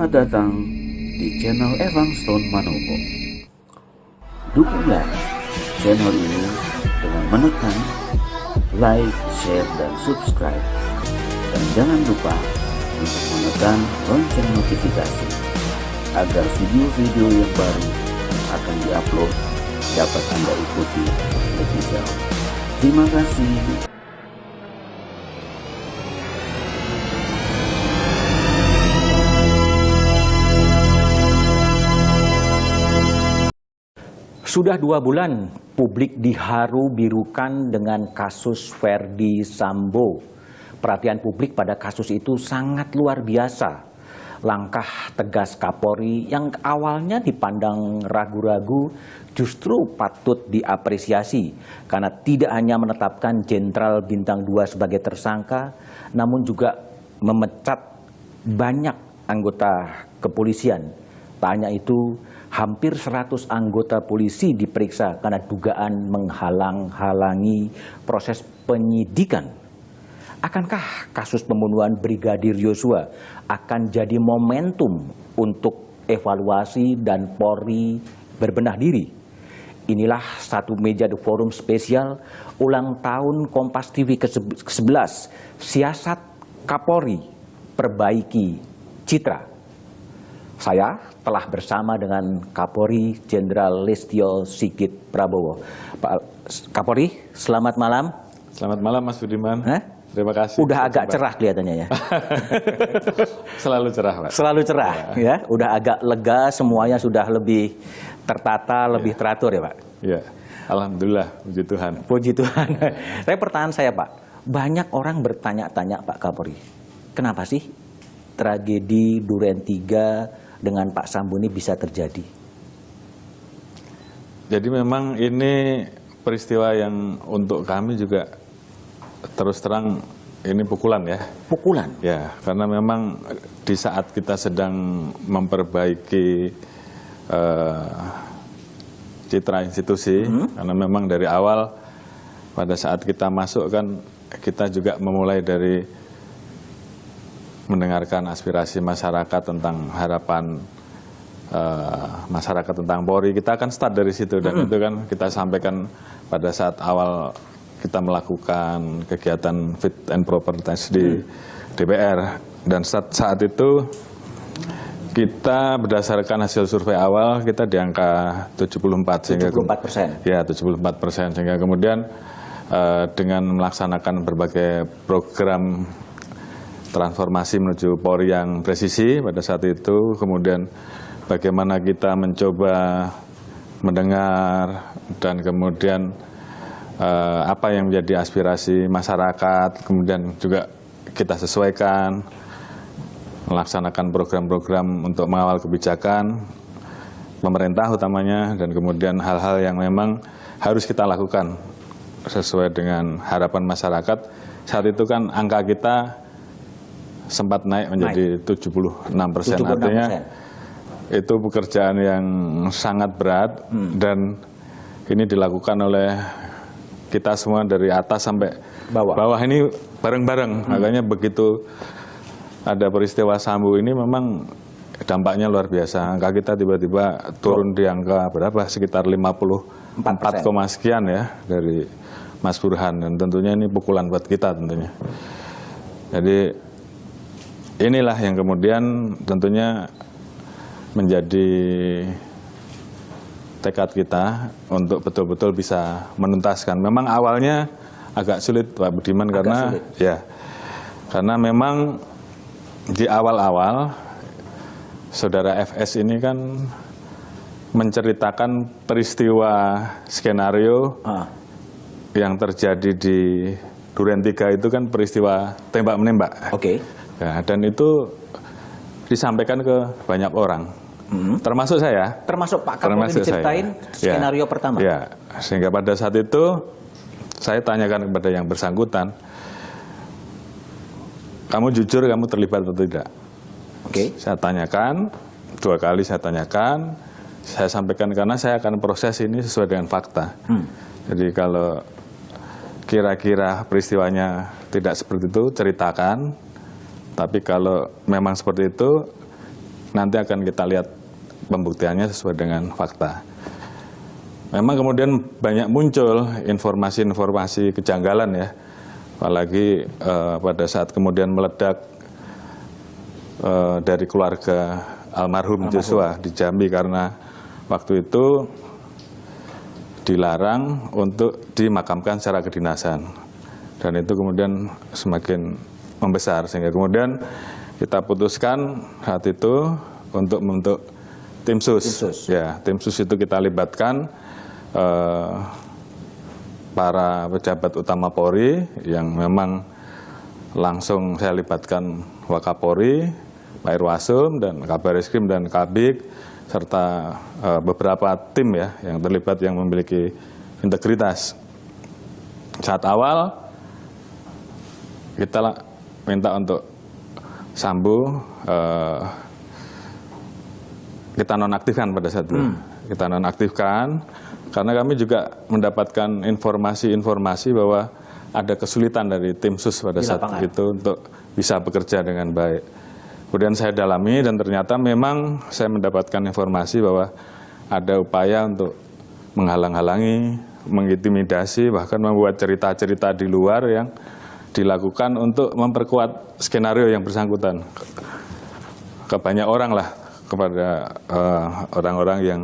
Selamat datang di channel Evanstone Manopo. Dukunglah channel ini dengan menekan like, share, dan subscribe. Dan jangan lupa untuk menekan lonceng notifikasi agar video-video yang baru akan diupload dapat Anda ikuti lebih jauh. Terima kasih. Sudah 2 bulan publik diharu-birukan dengan kasus Verdi Sambo. Perhatian publik pada kasus itu sangat luar biasa. Langkah tegas Kapolri yang awalnya dipandang ragu-ragu justru patut diapresiasi karena tidak hanya menetapkan Jenderal Bintang 2 sebagai tersangka, namun juga memecat banyak anggota kepolisian. Tak hanya itu, hampir 100 anggota polisi diperiksa karena dugaan menghalang-halangi proses penyidikan. Akankah kasus pembunuhan Brigadir Yosua akan jadi momentum untuk evaluasi dan Polri berbenah diri? Inilah satu meja The Forum spesial ulang tahun Kompas TV ke-11, Siasat Kapolri Perbaiki Citra. Saya telah bersama dengan Kapolri Jenderal Listio Sigit Prabowo. Pak Kapolri, selamat malam. Selamat malam Mas Budiman. Terima kasih. Udah agak cerah kelihatannya ya. Selalu cerah, Pak. Selalu cerah ya. Udah agak lega, semuanya sudah lebih tertata, lebih teratur ya Pak. Ya, alhamdulillah, puji Tuhan. Puji Tuhan. Tapi pertanyaan saya Pak, banyak orang bertanya-tanya Pak Kapolri, kenapa sih tragedi Duren 3 dengan Pak Sambo ini bisa terjadi? Jadi memang ini peristiwa yang untuk kami juga terus terang ini pukulan ya. Pukulan? Ya, karena memang di saat kita sedang memperbaiki citra institusi, karena memang dari awal pada saat kita masuk kan kita juga memulai dari mendengarkan aspirasi masyarakat tentang harapan masyarakat tentang Polri. Kita akan start dari situ dan itu kan kita sampaikan pada saat awal kita melakukan kegiatan fit and proper test di DPR. Dan saat itu kita berdasarkan hasil survei awal kita di angka 74 sehingga 74%. Ya, 74% sehingga kemudian dengan melaksanakan berbagai program transformasi menuju Polri yang presisi pada saat itu, kemudian bagaimana kita mencoba mendengar dan kemudian apa yang menjadi aspirasi masyarakat, kemudian juga kita sesuaikan melaksanakan program-program untuk mengawal kebijakan pemerintah utamanya, dan kemudian hal-hal yang memang harus kita lakukan sesuai dengan harapan masyarakat. Saat itu kan angka kita sempat naik menjadi 76%. Artinya itu pekerjaan yang sangat berat dan ini dilakukan oleh kita semua dari atas sampai bawah ini bareng-bareng. Makanya begitu ada peristiwa Sambo ini memang dampaknya luar biasa. Angka kita tiba-tiba turun di angka berapa? Sekitar 54, sekian ya dari Mas Burhan, dan tentunya ini pukulan buat kita tentunya. Jadi inilah yang kemudian tentunya menjadi tekad kita untuk betul-betul bisa menuntaskan. Memang awalnya agak sulit Pak Budiman karena memang di awal-awal Saudara FS ini kan menceritakan peristiwa skenario yang terjadi di Duren 3 itu kan peristiwa tembak-menembak. Oke. Ya, dan itu disampaikan ke banyak orang, termasuk saya. Termasuk Pak Kapolri diceritain skenario pertama. Ya, sehingga pada saat itu saya tanyakan kepada yang bersangkutan, kamu jujur kamu terlibat atau tidak? Oke. Saya tanyakan, 2 kali saya tanyakan, saya sampaikan karena saya akan proses ini sesuai dengan fakta. Jadi kalau kira-kira peristiwanya tidak seperti itu, ceritakan. Tapi kalau memang seperti itu, nanti akan kita lihat pembuktiannya sesuai dengan fakta. Memang kemudian banyak muncul informasi-informasi kejanggalan ya, apalagi pada saat kemudian meledak dari keluarga almarhum Joshua di Jambi, karena waktu itu dilarang untuk dimakamkan secara kedinasan, dan itu kemudian semakin membesar sehingga kemudian kita putuskan saat itu untuk membentuk tim sus. Ya, tim sus itu kita libatkan para pejabat utama Polri yang memang langsung saya libatkan Wakapolri, Pak Irwasum, dan Kabar Eskrim dan Kabig, serta beberapa tim ya yang terlibat yang memiliki integritas. Saat awal kita minta untuk Sambo kita nonaktifkan pada saat itu. Kita nonaktifkan karena kami juga mendapatkan informasi-informasi bahwa ada kesulitan dari tim sus pada saat itu untuk bisa bekerja dengan baik. Kemudian saya dalami dan ternyata memang saya mendapatkan informasi bahwa ada upaya untuk menghalang-halangi, mengintimidasi, bahkan membuat cerita-cerita di luar yang dilakukan untuk memperkuat skenario yang bersangkutan ke banyak orang lah, kepada orang-orang yang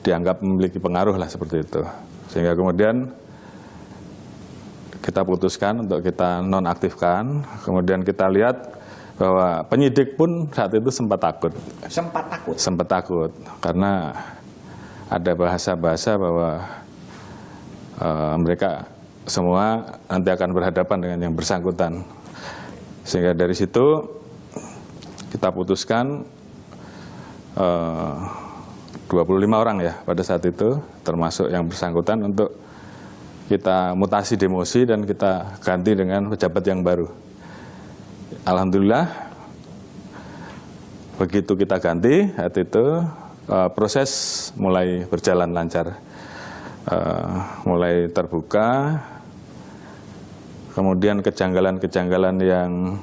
dianggap memiliki pengaruh lah seperti itu. Sehingga kemudian kita putuskan untuk kita nonaktifkan. Kemudian kita lihat bahwa penyidik pun saat itu sempat takut. Sempat takut? Sempat takut, karena ada bahasa-bahasa bahwa mereka semua nanti akan berhadapan dengan yang bersangkutan. Sehingga dari situ kita putuskan 25 orang ya pada saat itu, termasuk yang bersangkutan, untuk kita mutasi demosi dan kita ganti dengan pejabat yang baru. Alhamdulillah begitu kita ganti saat itu proses mulai berjalan lancar, mulai terbuka. Kemudian kejanggalan-kejanggalan yang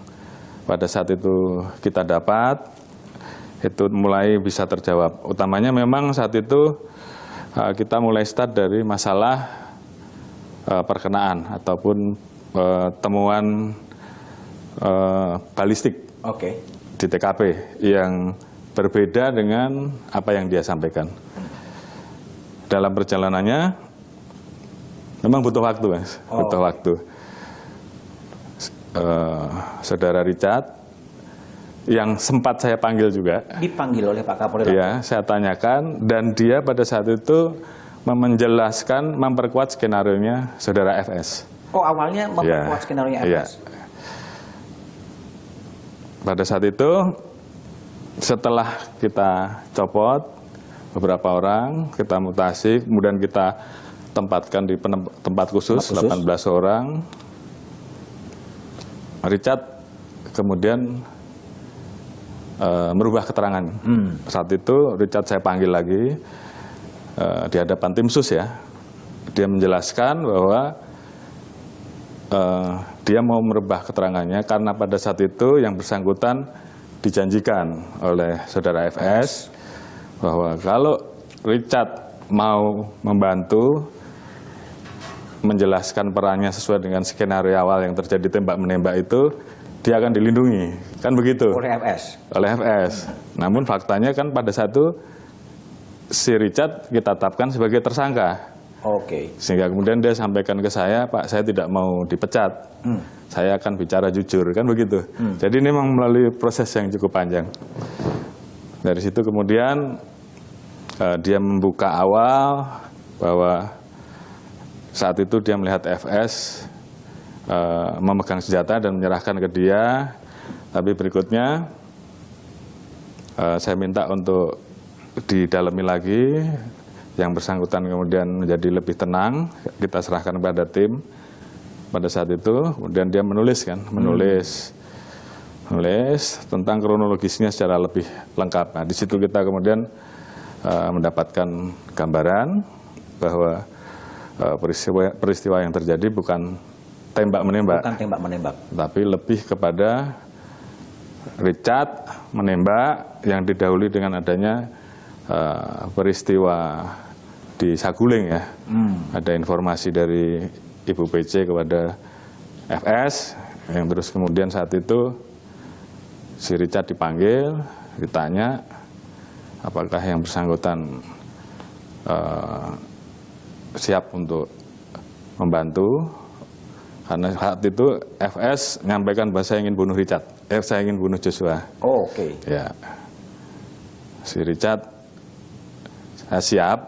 pada saat itu kita dapat itu mulai bisa terjawab. Utamanya memang saat itu kita mulai start dari masalah perkenaan ataupun temuan balistik di TKP yang berbeda dengan apa yang dia sampaikan. Dalam perjalanannya memang butuh waktu, Mas. Butuh waktu. Saudara Richard yang sempat saya panggil juga. Dipanggil oleh Pak Kapolri? Iya, saya tanyakan, dan dia pada saat itu menjelaskan, memperkuat skenarionya Saudara FS. Oh, awalnya memperkuat skenarionya FS? Iya. Pada saat itu, setelah kita copot beberapa orang, kita mutasi, kemudian kita tempatkan di tempat khusus 18 orang. Richard kemudian merubah keterangan. Saat itu Richard saya panggil lagi di hadapan tim sus ya. Dia menjelaskan bahwa dia mau merubah keterangannya karena pada saat itu yang bersangkutan dijanjikan oleh Saudara FS bahwa kalau Richard mau membantu menjelaskan perannya sesuai dengan skenario awal yang terjadi tembak-menembak itu, dia akan dilindungi, kan begitu? Oleh FS? Oleh FS. Namun faktanya kan pada saat itu si Richard kita tetapkan sebagai tersangka. Sehingga kemudian dia sampaikan ke saya, Pak, saya tidak mau dipecat. Saya akan bicara jujur, kan begitu. Jadi ini memang melalui proses yang cukup panjang. Dari situ kemudian dia membuka awal bahwa saat itu dia melihat FS memegang senjata dan menyerahkan ke dia. Tapi berikutnya saya minta untuk didalami lagi. Yang bersangkutan kemudian menjadi lebih tenang. Kita serahkan kepada tim pada saat itu. Kemudian dia menulis tentang kronologisnya secara lebih lengkap. Nah, di situ kita kemudian mendapatkan gambaran bahwa peristiwa yang terjadi bukan tembak-menembak. Bukan tembak-menembak. Tapi lebih kepada Richard menembak yang didahului dengan adanya peristiwa di Saguling ya. Ada informasi dari Ibu PC kepada FS, yang terus kemudian saat itu si Richard dipanggil, ditanya apakah yang bersangkutan siap untuk membantu, karena saat itu FS menyampaikan bahwa saya ingin bunuh Richard, saya ingin bunuh Joshua. Oh, oke. Ya, si Richard, saya siap.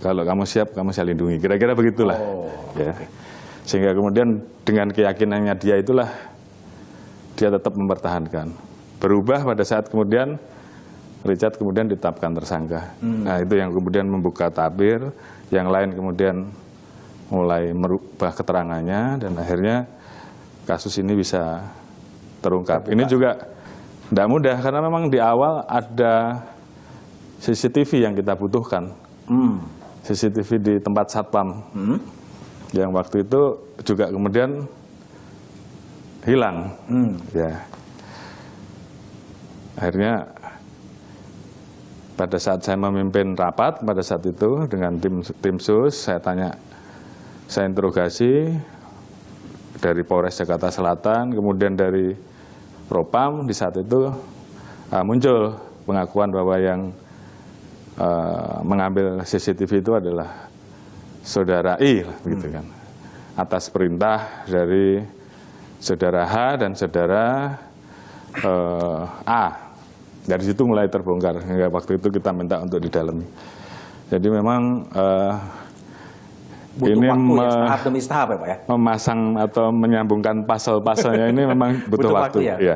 Kalau kamu siap, kamu saya lindungi. Kira-kira begitulah. Ya. Sehingga kemudian dengan keyakinannya dia itulah dia tetap mempertahankan. Berubah pada saat kemudian Richard kemudian ditetapkan tersangka. Nah, itu yang kemudian membuka tabir, yang lain kemudian mulai merubah keterangannya dan akhirnya kasus ini bisa terungkap. Ini juga tidak mudah karena memang di awal ada CCTV yang kita butuhkan. CCTV di tempat satpam. Yang waktu itu juga kemudian hilang. Ya. Akhirnya pada saat saya memimpin rapat pada saat itu dengan tim sus, saya tanya, saya interogasi dari Polres Jakarta Selatan, kemudian dari Propam. Di saat itu muncul pengakuan bahwa yang mengambil CCTV itu adalah saudara I, gitu kan, atas perintah dari saudara H dan saudara A. Dari situ mulai terbongkar, hingga waktu itu kita minta untuk didalami. Jadi memang ini tahap demi tahap ya Pak ya? Memasang atau menyambungkan pasal-pasalnya ini memang butuh waktu. Ya.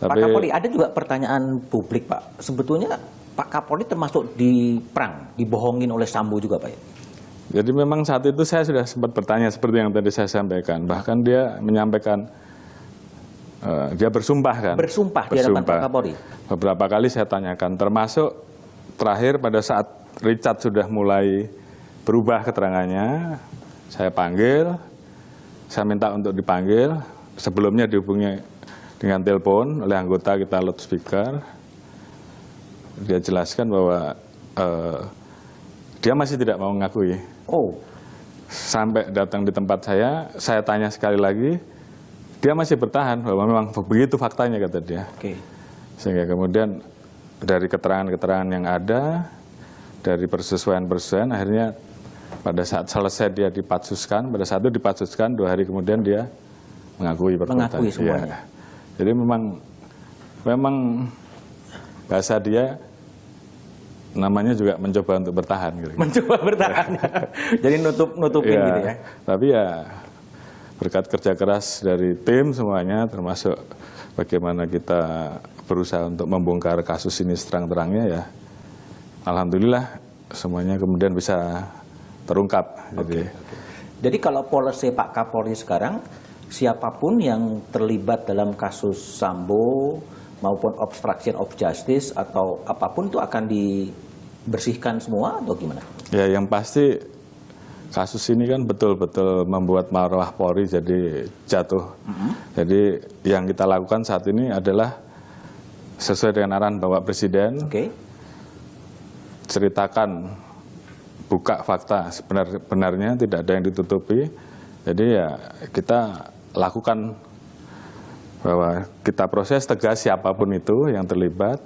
Pak Kapolri, ada juga pertanyaan publik Pak. Sebetulnya Pak Kapolri termasuk diperang, dibohongin oleh Sambo juga Pak ya? Jadi memang saat itu saya sudah sempat bertanya seperti yang tadi saya sampaikan. Bahkan dia menyampaikan, dia bersumpah kan? Bersumpah di hadapan Pak Kapolri? Beberapa kali saya tanyakan, termasuk terakhir pada saat Richard sudah mulai berubah keterangannya, saya panggil, saya minta untuk dipanggil, sebelumnya dihubungi dengan telepon oleh anggota kita loudspeaker. Dia jelaskan bahwa dia masih tidak mau mengakui. Oh. Sampai datang di tempat saya tanya sekali lagi, dia masih bertahan bahwa memang begitu faktanya, kata dia. Oke. Sehingga kemudian dari keterangan-keterangan yang ada, dari persesuaian-persesuaian, akhirnya pada saat selesai dia dipatsuskan, pada saat itu dipatsuskan, 2 hari kemudian dia mengakui perbuatannya. Mengakui semuanya. Ya. Jadi memang bahasa dia namanya juga mencoba untuk bertahan. Gitu. Mencoba bertahan. Jadi nutupin ya, gitu ya. Tapi ya berkat kerja keras dari tim semuanya, termasuk bagaimana kita berusaha untuk membongkar kasus ini seterang-terangnya, ya alhamdulillah semuanya kemudian bisa terungkap. Jadi kalau polisi Pak Kapolri sekarang, siapapun yang terlibat dalam kasus Sambo maupun obstruction of justice atau apapun itu akan dibersihkan semua atau gimana? Ya, yang pasti kasus ini kan betul-betul membuat marwah Polri jadi jatuh. Jadi yang kita lakukan saat ini adalah sesuai dengan arahan Bapak Presiden. Ceritakan, buka fakta sebenarnya, tidak ada yang ditutupi. Jadi ya kita lakukan bahwa kita proses tegas siapapun itu yang terlibat.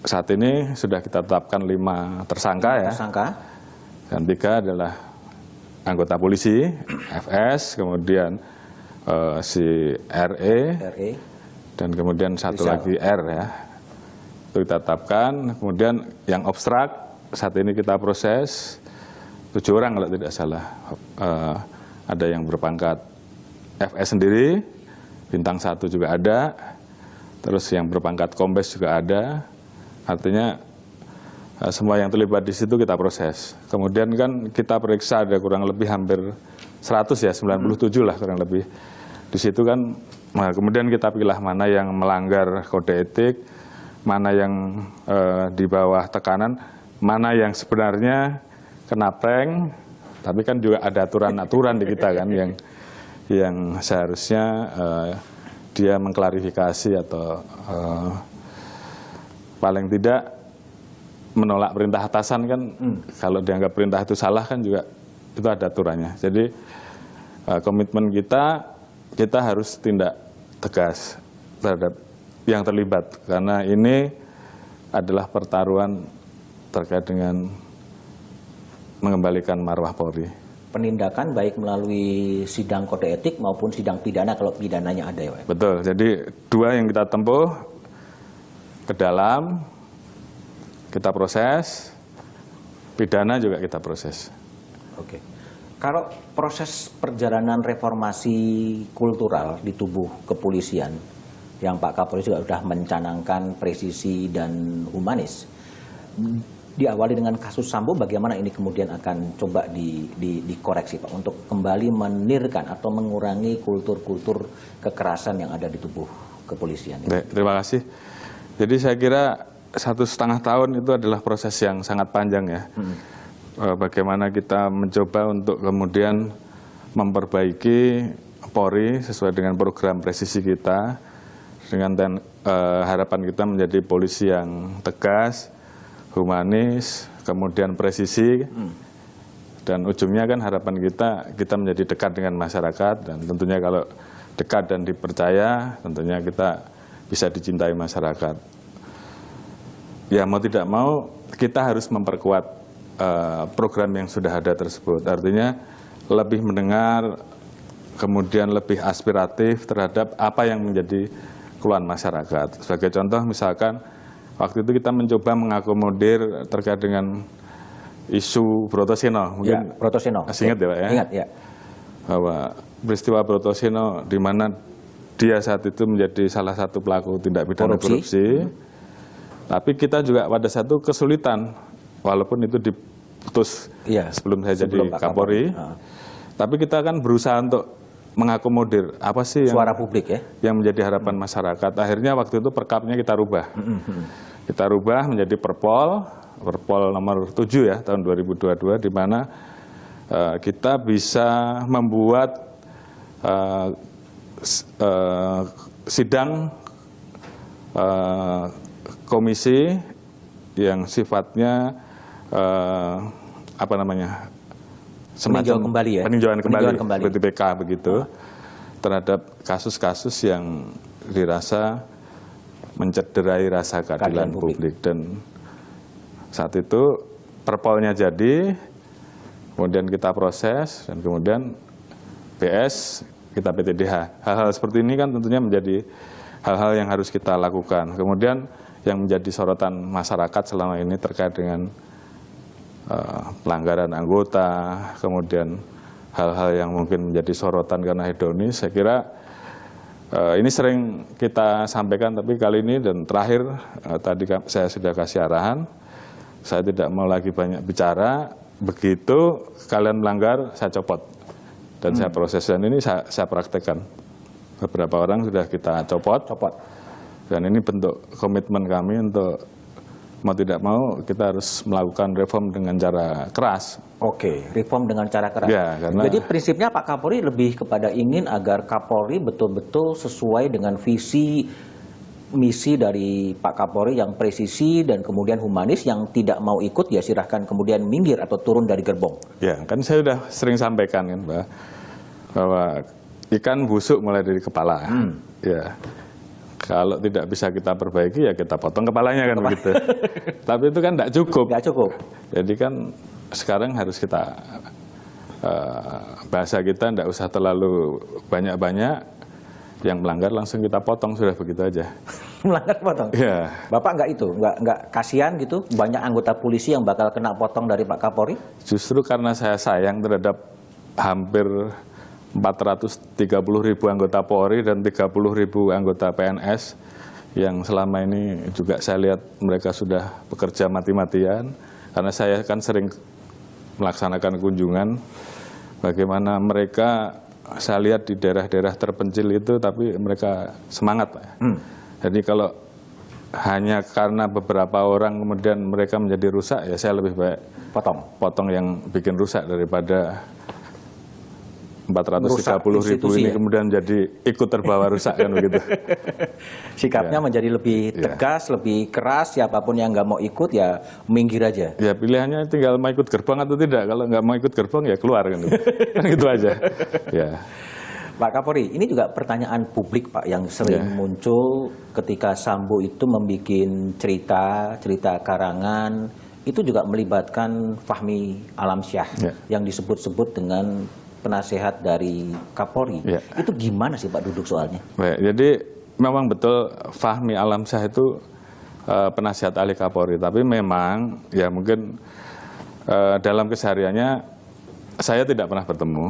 Saat ini sudah kita tetapkan 5 tersangka ya. Dan 3 adalah anggota polisi, FS, kemudian si RE, dan kemudian satu lagi R ya. Itu kita tetapkan. Kemudian yang obstrak saat ini kita proses 7 orang kalau tidak salah. Ada yang berpangkat FS sendiri, bintang 1 juga ada, terus yang berpangkat kombes juga ada. Artinya semua yang terlibat di situ kita proses. Kemudian kan kita periksa ada kurang lebih hampir 100 ya, 97 lah kurang lebih. Di situ kan kemudian kita pilih mana yang melanggar kode etik, mana yang di bawah tekanan, mana yang sebenarnya kena prank, tapi kan juga ada aturan-aturan di kita kan yang seharusnya dia mengklarifikasi atau paling tidak menolak perintah atasan kan, kalau dianggap perintah itu salah kan juga itu ada aturannya. Jadi komitmen kita harus tindak tegas terhadap yang terlibat, karena ini adalah pertaruhan terkait dengan mengembalikan marwah Polri. Penindakan baik melalui sidang kode etik maupun sidang pidana kalau pidananya ada ya Pak? Betul, jadi dua yang kita tempuh, ke dalam kita proses, pidana juga kita proses. Oke. Kalau proses perjalanan reformasi kultural di tubuh kepolisian, yang Pak Kapolri juga sudah mencanangkan presisi dan humanis, diawali dengan kasus Sambo, bagaimana ini kemudian akan coba dikoreksi Pak untuk kembali menirkan atau mengurangi kultur-kultur kekerasan yang ada di tubuh kepolisian? Baik, terima kasih. Jadi saya kira 1,5 tahun itu adalah proses yang sangat panjang ya. Bagaimana kita mencoba untuk kemudian memperbaiki Polri sesuai dengan program presisi kita, dengan harapan kita menjadi polisi yang tegas, humanis, kemudian presisi, dan ujungnya kan harapan kita menjadi dekat dengan masyarakat, dan tentunya kalau dekat dan dipercaya, tentunya kita bisa dicintai masyarakat. Ya mau tidak mau kita harus memperkuat program yang sudah ada tersebut, artinya lebih mendengar, kemudian lebih aspiratif terhadap apa yang menjadi keluhan masyarakat. Sebagai contoh misalkan waktu itu kita mencoba mengakomodir terkait dengan isu Brotoseno, mungkin ya, Brotoseno. Masih ingat ya Pak ya? Ingat ya. Bahwa peristiwa Brotoseno di mana dia saat itu menjadi salah satu pelaku tindak pidana korupsi. Tapi kita juga pada satu kesulitan, walaupun itu diputus sebelum saya jadi Kapolri. Tapi kita kan berusaha untuk mengakomodir apa sih suara publik ya, yang menjadi harapan masyarakat. Akhirnya waktu itu perkapnya kita rubah. Kita rubah menjadi Perpol nomor 7 ya tahun 2022, di mana kita bisa membuat sidang komisi yang sifatnya peninjauan kembali ya, peninjauan kembali. Seperti PK begitu, terhadap kasus-kasus yang dirasa mencederai rasa keadilan publik. Dan saat itu Perpolnya jadi, kemudian kita proses, dan kemudian PS kita PTDH. Hal-hal seperti ini kan tentunya menjadi hal-hal yang harus kita lakukan. Kemudian yang menjadi sorotan masyarakat selama ini terkait dengan pelanggaran anggota, kemudian hal-hal yang mungkin menjadi sorotan karena hedonis, saya kira ini sering kita sampaikan, tapi kali ini dan terakhir tadi saya sudah kasih arahan, saya tidak mau lagi banyak bicara, begitu kalian melanggar saya copot dan saya proses, dan ini saya praktekkan. Beberapa orang sudah kita copot. Dan ini bentuk komitmen kami untuk mau tidak mau kita harus melakukan reform dengan cara keras. Oke, reform dengan cara keras. Ya, karena... Jadi prinsipnya Pak Kapolri lebih kepada ingin agar Kapolri betul-betul sesuai dengan visi misi dari Pak Kapolri yang presisi dan kemudian humanis, yang tidak mau ikut ya silahkan kemudian minggir atau turun dari gerbong. Ya, kan saya sudah sering sampaikan kan bahwa ikan busuk mulai dari kepala. Ya. Kalau tidak bisa kita perbaiki ya kita potong kepalanya kan begitu. Tapi itu kan tidak cukup. Nggak cukup. Jadi kan sekarang harus kita bahasa kita tidak usah terlalu banyak-banyak, yang melanggar langsung kita potong, sudah begitu aja. Melanggar potong. Ya. Bapak nggak kasihan gitu banyak anggota polisi yang bakal kena potong dari Pak Kapolri? Justru karena saya sayang terhadap hampir 430.000 anggota Polri dan 30.000 anggota PNS yang selama ini juga saya lihat mereka sudah bekerja mati-matian, karena saya kan sering melaksanakan kunjungan bagaimana mereka, saya lihat di daerah-daerah terpencil itu, tapi mereka semangat. Jadi kalau hanya karena beberapa orang kemudian mereka menjadi rusak, ya saya lebih baik potong yang bikin rusak daripada 430.000 ini ya? kemudian jadi ikut terbawa rusak kan begitu. Sikapnya menjadi lebih tegas, lebih keras, siapapun yang nggak mau ikut ya minggir aja. Ya pilihannya tinggal mau ikut gerbong atau tidak. Kalau nggak mau ikut gerbong ya keluar kan, kan gitu aja. Ya. Pak Kapolri, ini juga pertanyaan publik Pak yang sering muncul ketika Sambo itu membuat cerita karangan, itu juga melibatkan Fahmi Alamsyah yang disebut-sebut dengan penasehat dari Kapolri. Itu gimana sih Pak duduk soalnya? Baik, jadi memang betul Fahmi Alamsyah itu penasihat ahli Kapolri, tapi memang ya mungkin dalam kesehariannya saya tidak pernah bertemu.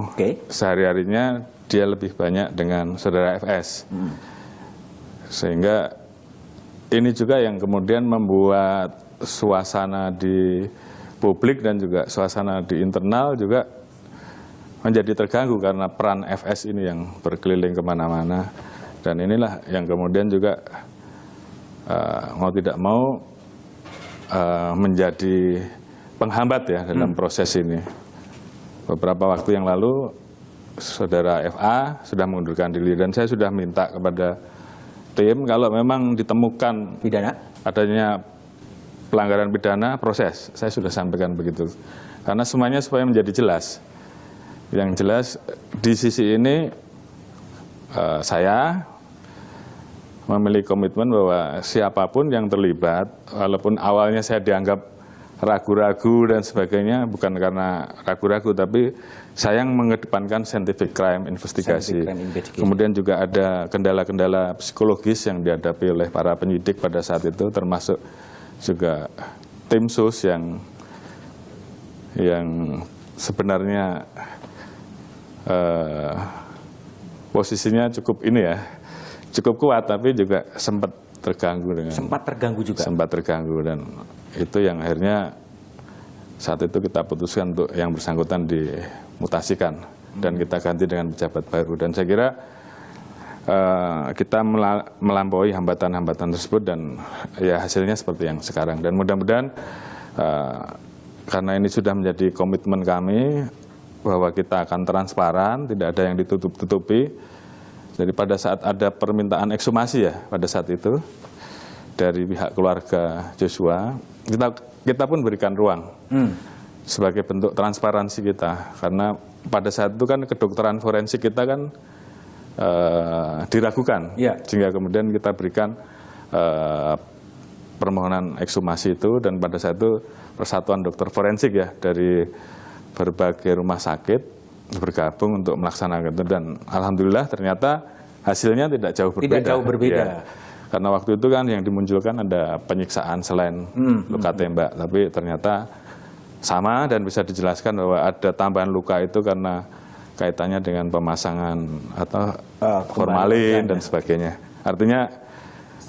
Sehari-harinya dia lebih banyak dengan saudara FS. Sehingga ini juga yang kemudian membuat suasana di publik dan juga suasana di internal juga menjadi terganggu karena peran FS ini yang berkeliling kemana-mana. Dan inilah yang kemudian juga mau tidak mau menjadi penghambat ya dalam proses ini. Beberapa waktu yang lalu saudara FA sudah mengundurkan diri dan saya sudah minta kepada tim kalau memang ditemukan adanya pelanggaran pidana proses. Saya sudah sampaikan begitu. Karena semuanya supaya menjadi jelas. Yang jelas di sisi ini saya memiliki komitmen bahwa siapapun yang terlibat, walaupun awalnya saya dianggap ragu-ragu dan sebagainya, bukan karena ragu-ragu, tapi saya yang mengedepankan scientific crime investigasi. Kemudian juga ada kendala-kendala psikologis yang dihadapi oleh para penyidik pada saat itu, termasuk juga tim sus yang sebenarnya posisinya cukup cukup kuat, tapi juga sempat terganggu sempat terganggu dan itu yang akhirnya saat itu kita putuskan untuk yang bersangkutan dimutasikan dan kita ganti dengan pejabat baru. Dan saya kira kita melampaui hambatan-hambatan tersebut dan ya hasilnya seperti yang sekarang. Dan mudah-mudahan karena ini sudah menjadi komitmen kami bahwa kita akan transparan, tidak ada yang ditutup-tutupi. Jadi pada saat ada permintaan ekshumasi ya pada saat itu dari pihak keluarga Joshua, kita pun berikan ruang sebagai bentuk transparansi kita, karena pada saat itu kan kedokteran forensik kita kan diragukan, sehingga kemudian kita berikan permohonan ekshumasi itu, dan pada saat itu Persatuan Dokter Forensik ya dari berbagai rumah sakit bergabung untuk melaksanakan itu, dan alhamdulillah ternyata hasilnya tidak jauh berbeda. Ya. Karena waktu itu kan yang dimunculkan ada penyiksaan selain luka tembak, tapi ternyata sama dan bisa dijelaskan bahwa ada tambahan luka itu karena kaitannya dengan pemasangan atau formalin dan sebagainya. Artinya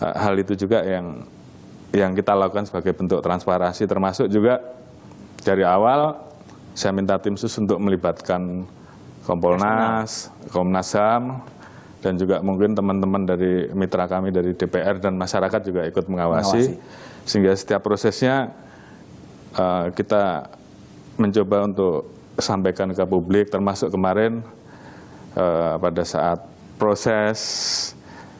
hal itu juga yang kita lakukan sebagai bentuk transparansi, termasuk juga dari awal saya minta tim sus untuk melibatkan Kompolnas, Komnas HAM, dan juga mungkin teman-teman dari mitra kami dari DPR dan masyarakat juga ikut mengawasi. Sehingga setiap prosesnya kita mencoba untuk sampaikan ke publik, termasuk kemarin pada saat proses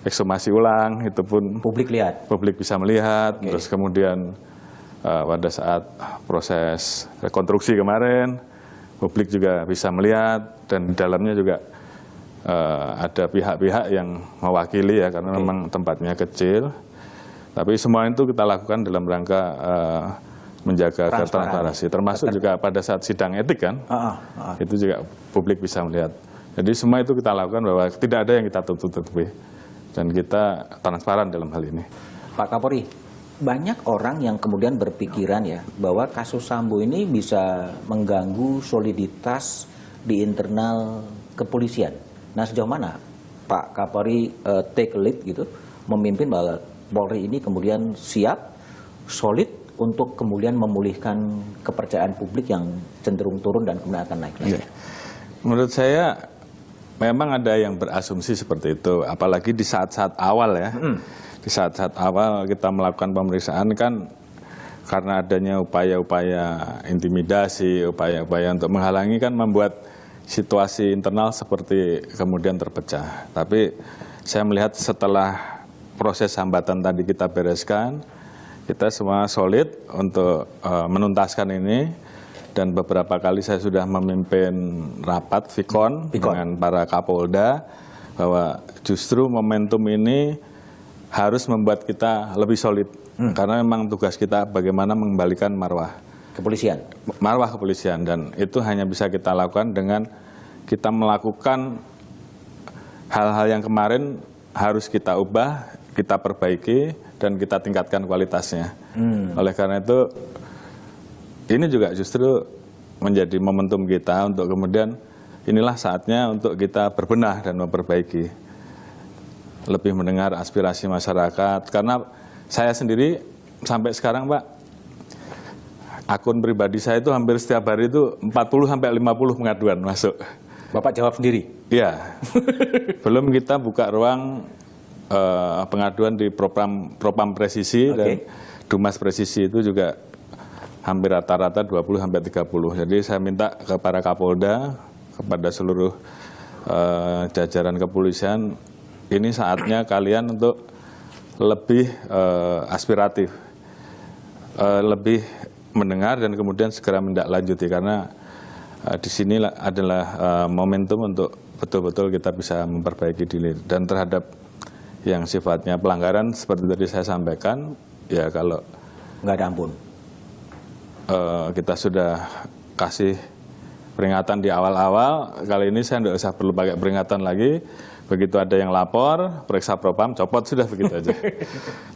ekshumasi ulang itu pun publik bisa melihat. Terus kemudian pada saat proses rekonstruksi kemarin publik juga bisa melihat, dan di dalamnya juga ada pihak-pihak yang mewakili ya, karena memang tempatnya kecil. Tapi semua itu kita lakukan dalam rangka menjaga transparansi, termasuk juga pada saat sidang etik kan, itu juga publik bisa melihat. Jadi semua itu kita lakukan bahwa tidak ada yang kita tutup-tutupi, dan kita transparan dalam hal ini. Pak Kapolri, banyak orang yang kemudian berpikiran ya bahwa kasus Sambo ini bisa mengganggu soliditas di internal kepolisian. Nah, sejauh mana Pak Kapolri take lead gitu, memimpin bahwa Polri ini kemudian siap, solid untuk kemudian memulihkan kepercayaan publik yang cenderung turun dan kemudian akan naik lagi? Menurut saya memang ada yang berasumsi seperti itu, apalagi di saat-saat awal ya. Di saat-saat awal kita melakukan pemeriksaan kan karena adanya upaya-upaya intimidasi, upaya-upaya untuk menghalangi kan membuat situasi internal seperti kemudian terpecah. Tapi saya melihat setelah proses hambatan tadi kita bereskan, kita semua solid untuk menuntaskan ini. Dan beberapa kali saya sudah memimpin rapat Vikon dengan para Kapolda, bahwa justru momentum ini harus membuat kita lebih solid. Karena memang tugas kita bagaimana mengembalikan marwah kepolisian, dan itu hanya bisa kita lakukan dengan kita melakukan hal-hal yang kemarin harus kita ubah, kita perbaiki, dan kita tingkatkan kualitasnya. Oleh karena itu, ini juga justru menjadi momentum kita untuk kemudian inilah saatnya untuk kita berbenah dan memperbaiki, lebih mendengar aspirasi masyarakat. Karena saya sendiri sampai sekarang, Pak, akun pribadi saya itu hampir setiap hari itu 40-50 pengaduan masuk. Bapak jawab sendiri? Iya. Belum kita buka ruang pengaduan di Propam Presisi, dan Dumas Presisi itu juga hampir rata-rata 20-30. Jadi saya minta kepada Kapolda, kepada seluruh jajaran kepolisian, ini saatnya kalian untuk lebih aspiratif, lebih mendengar dan kemudian segera menindaklanjuti, karena di sini adalah momentum untuk betul-betul kita bisa memperbaiki diri. Dan terhadap yang sifatnya pelanggaran seperti tadi saya sampaikan, ya kalau nggak ada ampun. Kita sudah kasih peringatan di awal-awal, kali ini saya tidak usah perlu pakai peringatan lagi. Begitu ada yang lapor, periksa propam, copot, sudah begitu aja.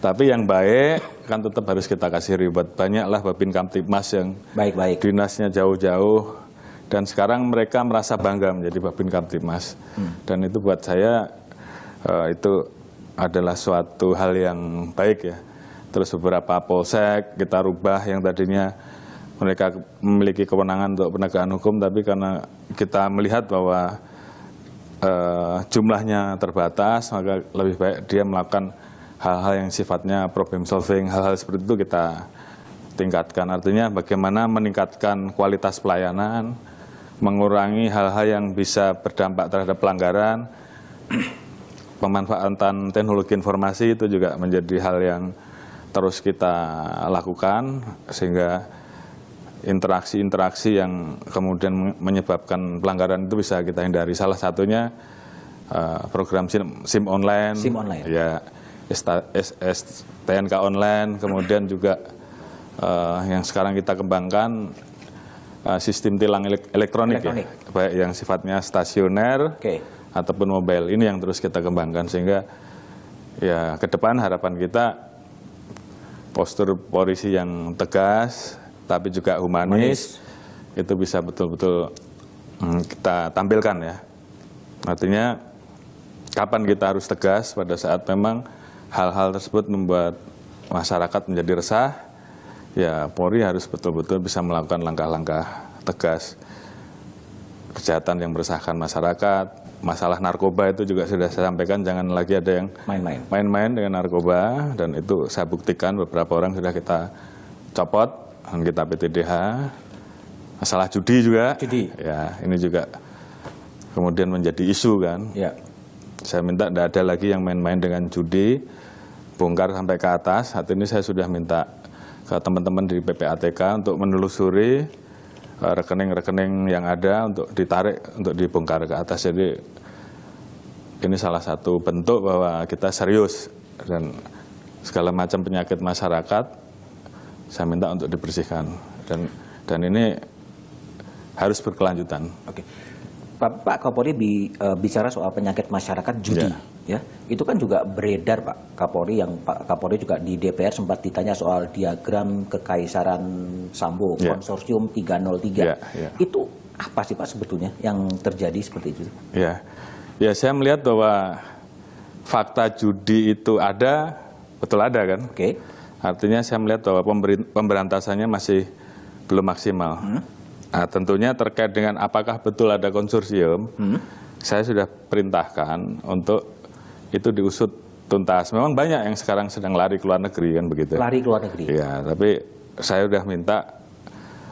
Tapi yang baik kan tetap harus kita kasih reward. Banyaklah Babin Kamtibmas yang baik-baik, dinasnya jauh-jauh, dan sekarang mereka merasa bangga menjadi Babin Kamtibmas. Dan itu buat saya itu adalah suatu hal yang baik ya. Terus beberapa polsek kita rubah yang tadinya mereka memiliki kewenangan untuk penegakan hukum, tapi karena kita melihat bahwa jumlahnya terbatas, maka lebih baik dia melakukan hal-hal yang sifatnya problem solving, hal-hal seperti itu kita tingkatkan. Artinya bagaimana meningkatkan kualitas pelayanan, mengurangi hal-hal yang bisa berdampak terhadap pelanggaran, pemanfaatan teknologi informasi itu juga menjadi hal yang terus kita lakukan, sehingga interaksi-interaksi yang kemudian menyebabkan pelanggaran itu bisa kita hindari. Salah satunya program SIM online, ya STNK online, kemudian juga yang sekarang kita kembangkan sistem tilang elektronik. Ya, baik yang sifatnya stasioner ataupun mobile. Ini yang terus kita kembangkan, sehingga ya ke depan harapan kita postur polisi yang tegas tapi juga humanis itu bisa betul-betul kita tampilkan ya. Artinya kapan kita harus tegas pada saat memang hal-hal tersebut membuat masyarakat menjadi resah, ya Polri harus betul-betul bisa melakukan langkah-langkah tegas. Kejahatan yang meresahkan masyarakat, masalah narkoba itu juga sudah saya sampaikan, jangan lagi ada yang main-main dengan narkoba, dan itu saya buktikan beberapa orang sudah kita copot, dan kita PTDH. Masalah judi juga, ya ini juga kemudian menjadi isu kan. Ya. Saya minta tidak ada lagi yang main-main dengan judi, bongkar sampai ke atas. Saat ini saya sudah minta ke teman-teman di PPATK untuk menelusuri rekening-rekening yang ada untuk ditarik, untuk dibongkar ke atas. Jadi ini salah satu bentuk bahwa kita serius, dan segala macam penyakit masyarakat saya minta untuk dibersihkan, dan ini harus berkelanjutan. Oke. Pak Kapolri bicara soal penyakit masyarakat judi, ya itu kan juga beredar Pak Kapolri, yang Pak Kapolri juga di DPR sempat ditanya soal diagram kekaisaran Sambo, konsorsium 303. Itu apa sih Pak sebetulnya yang terjadi seperti itu? Ya saya melihat bahwa fakta judi itu ada, betul ada kan? Artinya saya melihat bahwa pemberantasannya masih belum maksimal. Nah, tentunya terkait dengan apakah betul ada konsorsium, saya sudah perintahkan untuk itu diusut tuntas. Memang banyak yang sekarang sedang lari ke luar negeri kan begitu. Lari ke luar negeri. Ya, tapi saya sudah minta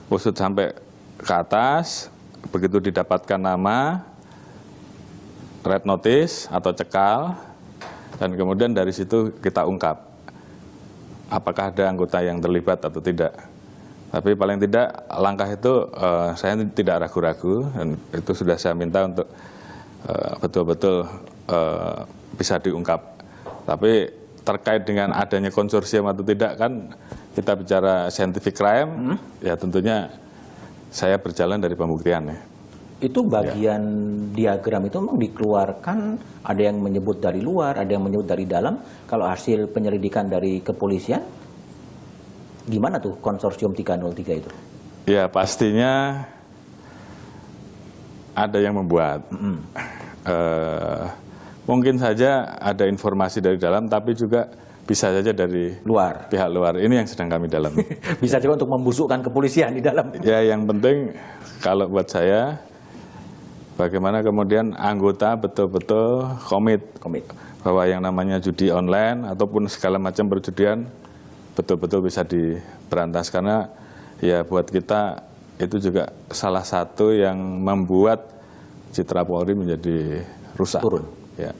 usut sampai ke atas, begitu didapatkan nama, red notice atau cekal, dan kemudian dari situ kita ungkap apakah ada anggota yang terlibat atau tidak. Tapi paling tidak langkah itu saya tidak ragu-ragu, dan itu sudah saya minta untuk betul-betul bisa diungkap. Tapi terkait dengan adanya konsorsium atau tidak, kan kita bicara scientific crime, ya tentunya saya berjalan dari pembuktian ya. Itu bagian diagram itu memang dikeluarkan, ada yang menyebut dari luar, ada yang menyebut dari dalam. Kalau hasil penyelidikan dari kepolisian, gimana tuh konsorsium 303 itu? Ya pastinya ada yang membuat. Mungkin saja ada informasi dari dalam, tapi juga bisa saja dari Luar. pihak luar. Ini yang sedang kami dalami. Bisa juga untuk membusukkan kepolisian di dalam. Ya yang penting kalau buat saya, bagaimana kemudian anggota betul-betul komit bahwa yang namanya judi online ataupun segala macam perjudian betul-betul bisa diberantas, karena ya buat kita itu juga salah satu yang membuat citra Polri menjadi rusak. Turun. Ya.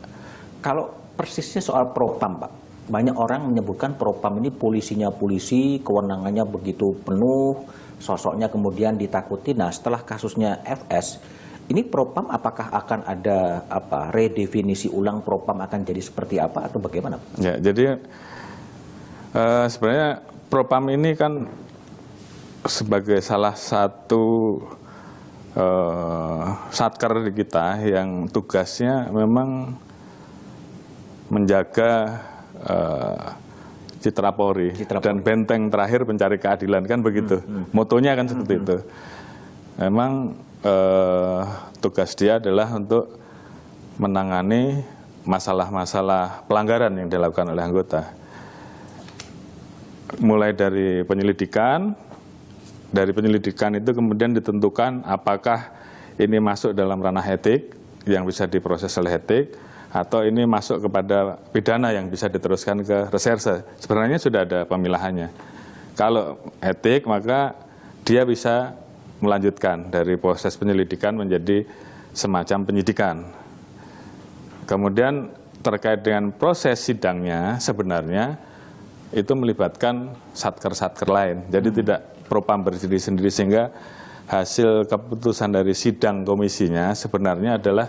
Kalau persisnya soal propam, Pak, banyak orang menyebutkan propam ini polisinya polisi, kewenangannya begitu penuh, sosoknya kemudian ditakuti. Nah, setelah kasusnya FS, ini propam apakah akan ada redefinisi ulang, propam akan jadi seperti apa atau bagaimana? Ya, jadi sebenarnya propam ini kan sebagai salah satu satker di kita yang tugasnya memang menjaga citra Polri dan benteng terakhir pencari keadilan, kan begitu. Motonya kan seperti itu. Memang tugas dia adalah untuk menangani masalah-masalah pelanggaran yang dilakukan oleh anggota. Mulai dari penyelidikan itu kemudian ditentukan apakah ini masuk dalam ranah etik yang bisa diproses oleh etik, atau ini masuk kepada pidana yang bisa diteruskan ke reserse. Sebenarnya sudah ada pemilahannya. Kalau etik, maka dia bisa melanjutkan dari proses penyelidikan menjadi semacam penyidikan. Kemudian terkait dengan proses sidangnya, sebenarnya itu melibatkan satker-satker lain. Jadi tidak propam berdiri sendiri, sehingga hasil keputusan dari sidang komisinya sebenarnya adalah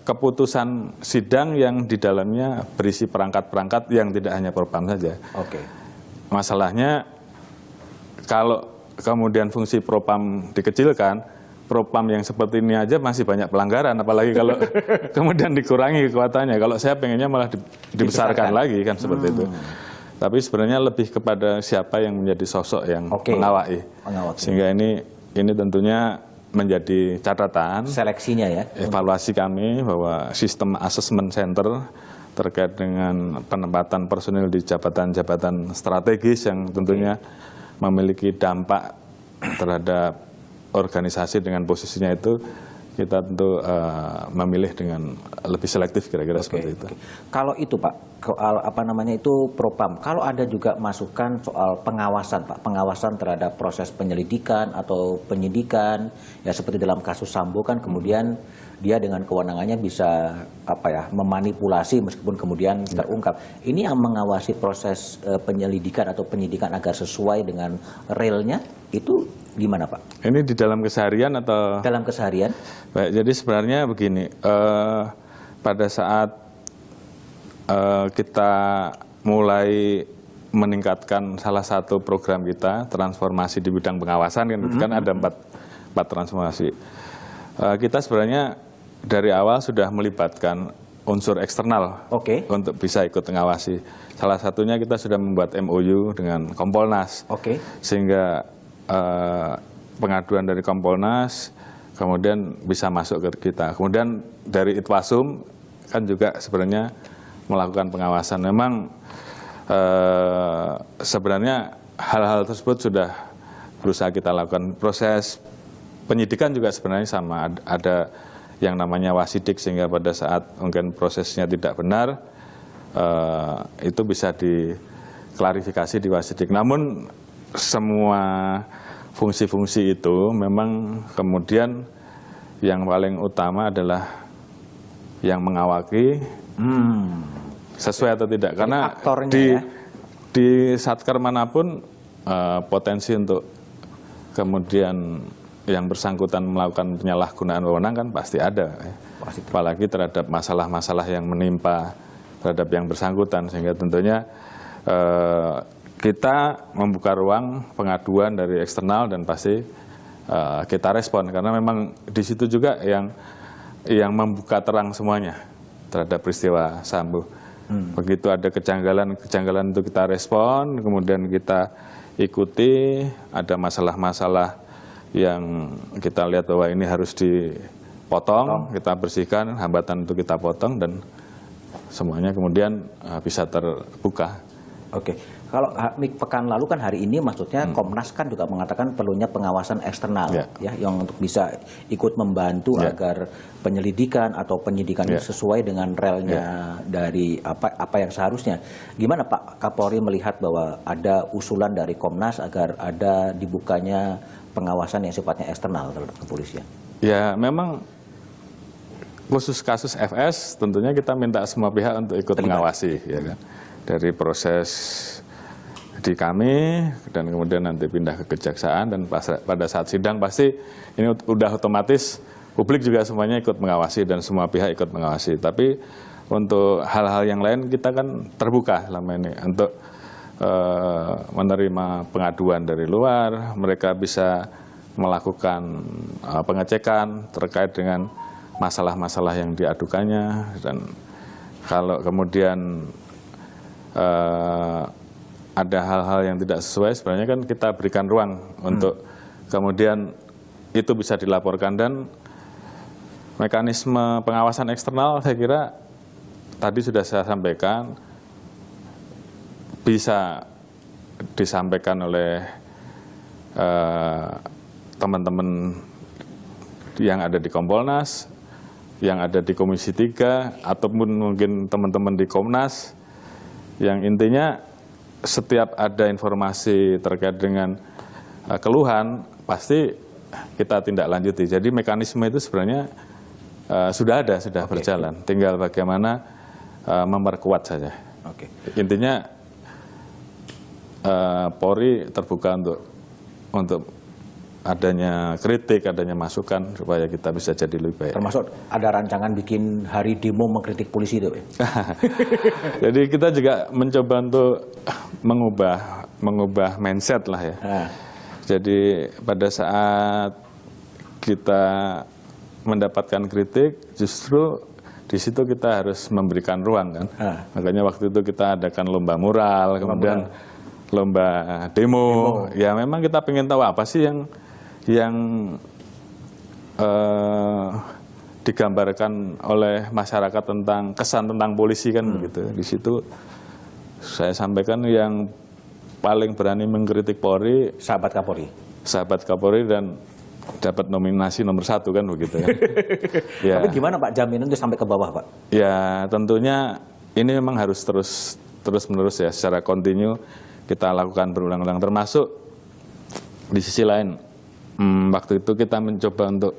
keputusan sidang yang di dalamnya berisi perangkat-perangkat yang tidak hanya propam saja. Oke. Masalahnya kalau kemudian fungsi propam dikecilkan, propam yang seperti ini aja masih banyak pelanggaran, apalagi kalau kemudian dikurangi kekuatannya. Kalau saya pengennya malah dibesarkan lagi kan seperti itu. Tapi sebenarnya lebih kepada siapa yang menjadi sosok yang mengawaki. Sehingga ini tentunya menjadi catatan seleksinya ya, evaluasi kami bahwa sistem assessment center terkait dengan penempatan personil di jabatan-jabatan strategis yang tentunya memiliki dampak terhadap organisasi dengan posisinya itu, kita tentu memilih dengan lebih selektif kira-kira seperti itu. Kalau itu Pak, itu propam. Kalau ada juga masukan soal pengawasan Pak, pengawasan terhadap proses penyelidikan atau penyidikan, ya seperti dalam kasus Sambo kan kemudian dia dengan kewenangannya bisa memanipulasi meskipun kemudian terungkap. Ini yang mengawasi proses penyelidikan atau penyidikan agar sesuai dengan realnya itu gimana Pak? Ini di dalam keseharian atau? Dalam keseharian. Baik, jadi sebenarnya begini, pada saat kita mulai meningkatkan salah satu program kita, transformasi di bidang pengawasan, kan ada empat transformasi. Kita sebenarnya dari awal sudah melibatkan unsur eksternal untuk bisa ikut mengawasi. Salah satunya kita sudah membuat MOU dengan Kompolnas, sehingga pengaduan dari Kompolnas kemudian bisa masuk ke kita. Kemudian dari Itwasum kan juga sebenarnya melakukan pengawasan. Memang sebenarnya hal-hal tersebut sudah berusaha kita lakukan. Proses penyidikan juga sebenarnya sama. Ada yang namanya wasidik, sehingga pada saat mungkin prosesnya tidak benar, itu bisa diklarifikasi di wasidik. Namun semua fungsi-fungsi itu memang kemudian yang paling utama adalah yang mengawaki sesuai atau tidak. Karena di satker manapun potensi untuk kemudian yang bersangkutan melakukan penyalahgunaan wewenang kan pasti ada. Apalagi terhadap masalah-masalah yang menimpa terhadap yang bersangkutan, sehingga tentunya kita membuka ruang pengaduan dari eksternal dan pasti kita respon, karena memang di situ juga yang membuka terang semuanya terhadap peristiwa Sambo. Begitu ada kejanggalan itu kita respon, kemudian kita ikuti. Ada masalah-masalah yang kita lihat bahwa ini harus dipotong, kita bersihkan, hambatan itu kita potong, dan semuanya kemudian bisa terbuka. Oke, kalau pekan lalu kan hari ini maksudnya Komnas kan juga mengatakan perlunya pengawasan eksternal ya yang untuk bisa ikut membantu agar penyelidikan atau penyidikan itu sesuai dengan relnya dari apa yang seharusnya. Gimana Pak Kapolri melihat bahwa ada usulan dari Komnas agar ada dibukanya pengawasan yang sifatnya eksternal terhadap kepolisian? Ya, memang khusus kasus FS tentunya kita minta semua pihak untuk ikut mengawasi, ya kan. Dari proses di kami dan kemudian nanti pindah ke kejaksaan, dan pada saat sidang pasti ini udah otomatis publik juga semuanya ikut mengawasi dan semua pihak ikut mengawasi. Tapi untuk hal-hal yang lain kita kan terbuka selama ini untuk menerima pengaduan dari luar. Mereka bisa melakukan pengecekan terkait dengan masalah-masalah yang diadukannya, dan kalau kemudian ada hal-hal yang tidak sesuai, sebenarnya kan kita berikan ruang untuk kemudian itu bisa dilaporkan. Dan mekanisme pengawasan eksternal saya kira tadi sudah saya sampaikan, bisa disampaikan oleh teman-teman yang ada di Kompolnas, yang ada di Komisi 3, ataupun mungkin teman-teman di Komnas. Yang intinya setiap ada informasi terkait dengan keluhan pasti kita tindak lanjuti. Jadi mekanisme itu sebenarnya sudah berjalan. Tinggal bagaimana memperkuat saja. Intinya Polri terbuka untuk adanya kritik, adanya masukan supaya kita bisa jadi lebih baik. Termasuk ada rancangan bikin hari demo mengkritik polisi itu. Jadi kita juga mencoba untuk mengubah mindset lah ya. Jadi pada saat kita mendapatkan kritik, justru di situ kita harus memberikan ruang kan. Makanya waktu itu kita adakan lomba mural, kemudian lomba demo. Ya memang kita pengen tahu apa sih yang digambarkan oleh masyarakat tentang kesan tentang polisi kan begitu. Di situ saya sampaikan yang paling berani mengkritik Polri sahabat Kapolri dan dapat nominasi nomor 1 kan begitu ya. Ya. Tapi gimana Pak jaminan itu sampai ke bawah Pak? Ya tentunya ini memang harus terus menerus ya, secara kontinu kita lakukan berulang-ulang, termasuk di sisi lain. Waktu itu kita mencoba untuk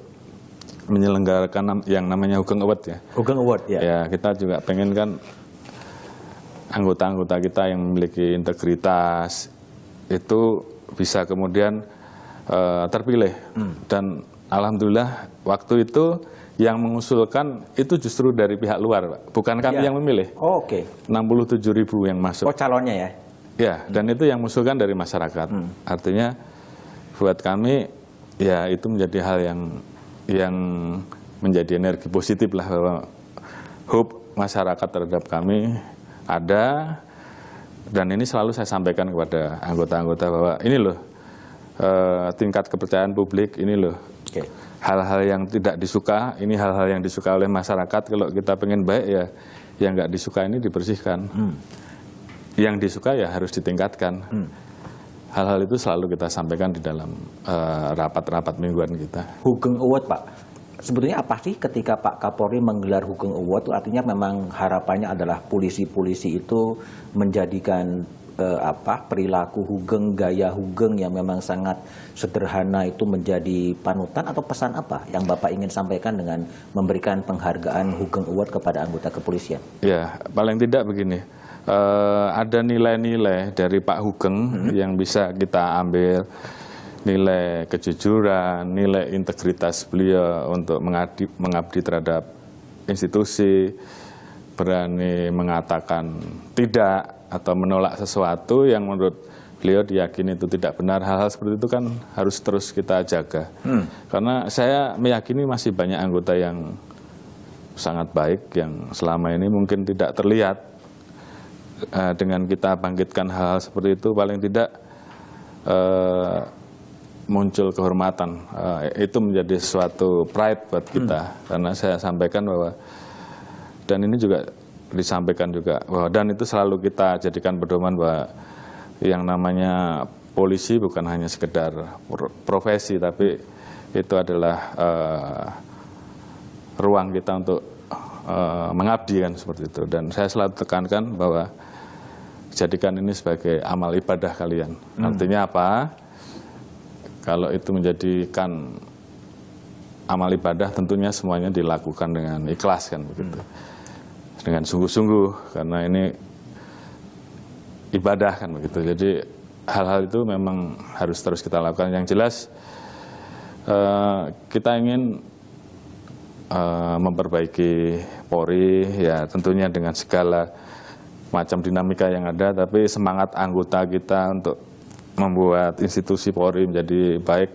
menyelenggarakan yang namanya Hugeng Award ya. Hugeng Award ya. Ya, kita juga pengen kan anggota-anggota kita yang memiliki integritas itu bisa kemudian terpilih. Dan alhamdulillah waktu itu yang mengusulkan itu justru dari pihak luar, Pak. Bukan kami yang memilih. 67.000 yang masuk. Oh, calonnya ya? Ya, dan itu yang mengusulkan dari masyarakat. Artinya buat kami ya itu menjadi hal yang menjadi energi positif lah, bahwa hope masyarakat terhadap kami ada. Dan ini selalu saya sampaikan kepada anggota-anggota bahwa ini loh tingkat kepercayaan publik, ini loh hal-hal yang tidak disuka, ini hal-hal yang disuka oleh masyarakat. Kalau kita pengen baik ya yang nggak disuka ini dibersihkan, yang disuka ya harus ditingkatkan. Hal-hal itu selalu kita sampaikan di dalam rapat-rapat mingguan kita. Hugeng Award Pak, sebetulnya apa sih ketika Pak Kapolri menggelar Hugeng Award? Itu artinya memang harapannya adalah polisi-polisi itu menjadikan perilaku Hugeng, gaya Hugeng yang memang sangat sederhana itu menjadi panutan, atau pesan apa yang Bapak ingin sampaikan dengan memberikan penghargaan Hugeng Award kepada anggota kepolisian? Ya, paling tidak begini, ada nilai-nilai dari Pak Hugeng yang bisa kita ambil, nilai kejujuran, nilai integritas beliau untuk mengabdi terhadap institusi, berani mengatakan tidak atau menolak sesuatu yang menurut beliau diyakini itu tidak benar. Hal-hal seperti itu kan harus terus kita jaga. Karena saya meyakini masih banyak anggota yang sangat baik yang selama ini mungkin tidak terlihat. Dengan kita bangkitkan hal-hal seperti itu, paling tidak muncul kehormatan. Itu menjadi suatu pride buat kita. Karena saya sampaikan bahwa, dan ini juga disampaikan juga bahwa, dan itu selalu kita jadikan pedoman bahwa yang namanya polisi bukan hanya sekedar profesi, tapi itu adalah ruang kita untuk mengabdi kan, seperti itu. Dan saya selalu tekankan bahwa jadikan ini sebagai amal ibadah kalian. Artinya apa? Kalau itu menjadikan amal ibadah, tentunya semuanya dilakukan dengan ikhlas kan, begitu. Dengan sungguh-sungguh, karena ini ibadah kan, begitu. Jadi hal-hal itu memang harus terus kita lakukan. Yang jelas kita ingin memperbaiki Polri, ya tentunya dengan segala macam dinamika yang ada, tapi semangat anggota kita untuk membuat institusi Polri menjadi baik,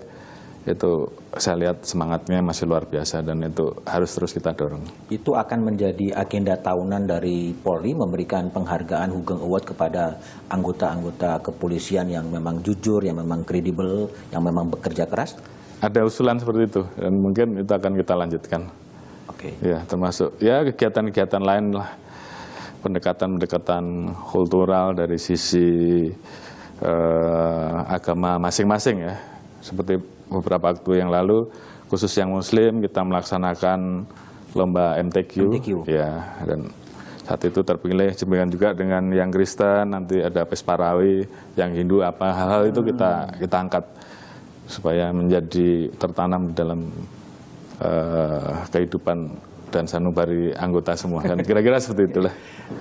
itu saya lihat semangatnya masih luar biasa, dan itu harus terus kita dorong. Itu akan menjadi agenda tahunan dari Polri, memberikan penghargaan Hugeng Award kepada anggota-anggota kepolisian yang memang jujur, yang memang kredibel, yang memang bekerja keras? Ada usulan seperti itu, dan mungkin itu akan kita lanjutkan. Oke. Ya, termasuk ya kegiatan-kegiatan lain lah, pendekatan-pendekatan kultural dari sisi agama masing-masing ya. Seperti beberapa waktu yang lalu, khusus yang Muslim kita melaksanakan lomba MTQ. Ya, dan saat itu terpilih juga dengan yang Kristen, nanti ada Pesparawi, yang Hindu apa, hal-hal itu kita angkat supaya menjadi tertanam di dalam kehidupan dan sanubari anggota semua, kan kira-kira seperti itulah.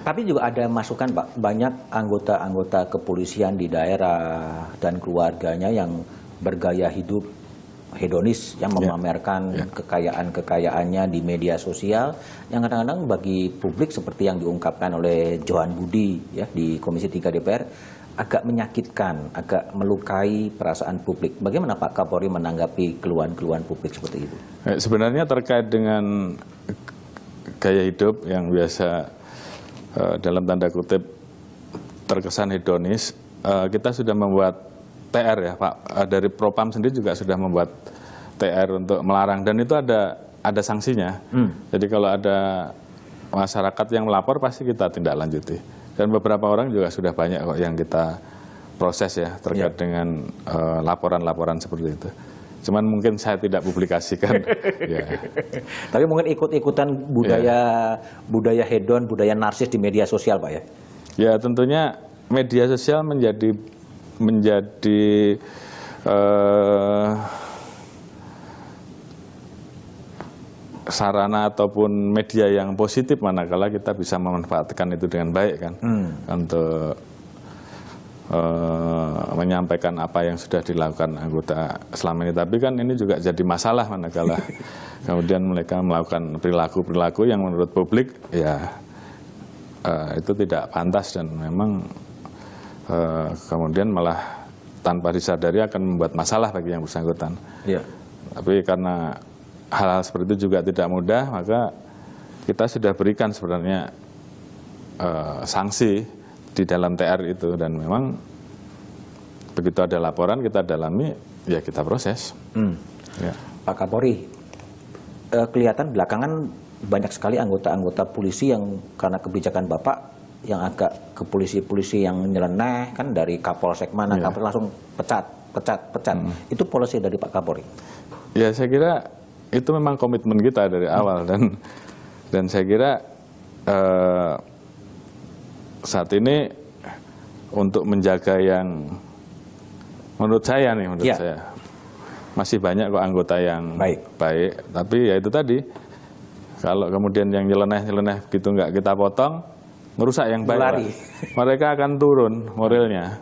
Tapi juga ada masukan, Pak, banyak anggota-anggota kepolisian di daerah dan keluarganya yang bergaya hidup hedonis, yang memamerkan kekayaan-kekayaannya di media sosial, yang kadang-kadang bagi publik seperti yang diungkapkan oleh Johan Budi ya di Komisi 3 DPR, agak menyakitkan, agak melukai perasaan publik. Bagaimana Pak Kapolri menanggapi keluhan-keluhan publik seperti itu? Sebenarnya terkait dengan gaya hidup yang biasa dalam tanda kutip terkesan hedonis, kita sudah membuat TR ya Pak, dari Propam sendiri juga sudah membuat TR untuk melarang, dan itu ada sanksinya. Jadi kalau ada masyarakat yang melapor pasti kita tindak lanjuti, dan beberapa orang juga sudah banyak kok yang kita proses ya terkait dengan laporan-laporan seperti itu. Cuman mungkin saya tidak publikasikan. Ya. Tapi mungkin ikut-ikutan budaya hedon, budaya narsis di media sosial, Pak ya? Ya tentunya media sosial menjadi sarana ataupun media yang positif manakala kita bisa memanfaatkan itu dengan baik kan, untuk menyampaikan apa yang sudah dilakukan anggota selama ini. Tapi kan ini juga jadi masalah manakala kemudian mereka melakukan perilaku-perilaku yang menurut publik ya itu tidak pantas, dan memang kemudian malah tanpa disadari akan membuat masalah bagi yang bersangkutan. Ya. Tapi karena hal-hal seperti itu juga tidak mudah, maka kita sudah berikan sebenarnya sanksi di dalam TR itu, dan memang begitu ada laporan kita dalami, ya kita proses. Ya. Pak Kapolri, kelihatan belakangan banyak sekali anggota-anggota polisi yang karena kebijakan Bapak yang agak ke polisi-polisi yang nyeleneh kan, dari Kapolsek mana, Kapolri langsung pecat. Itu polisi dari Pak Kapolri? Ya saya kira itu memang komitmen kita dari awal, dan saya kira saat ini untuk menjaga yang menurut saya masih banyak kok anggota yang baik. Tapi ya itu tadi, kalau kemudian yang nyeleneh gitu nggak kita potong, merusak yang baik. Mereka akan turun moralnya.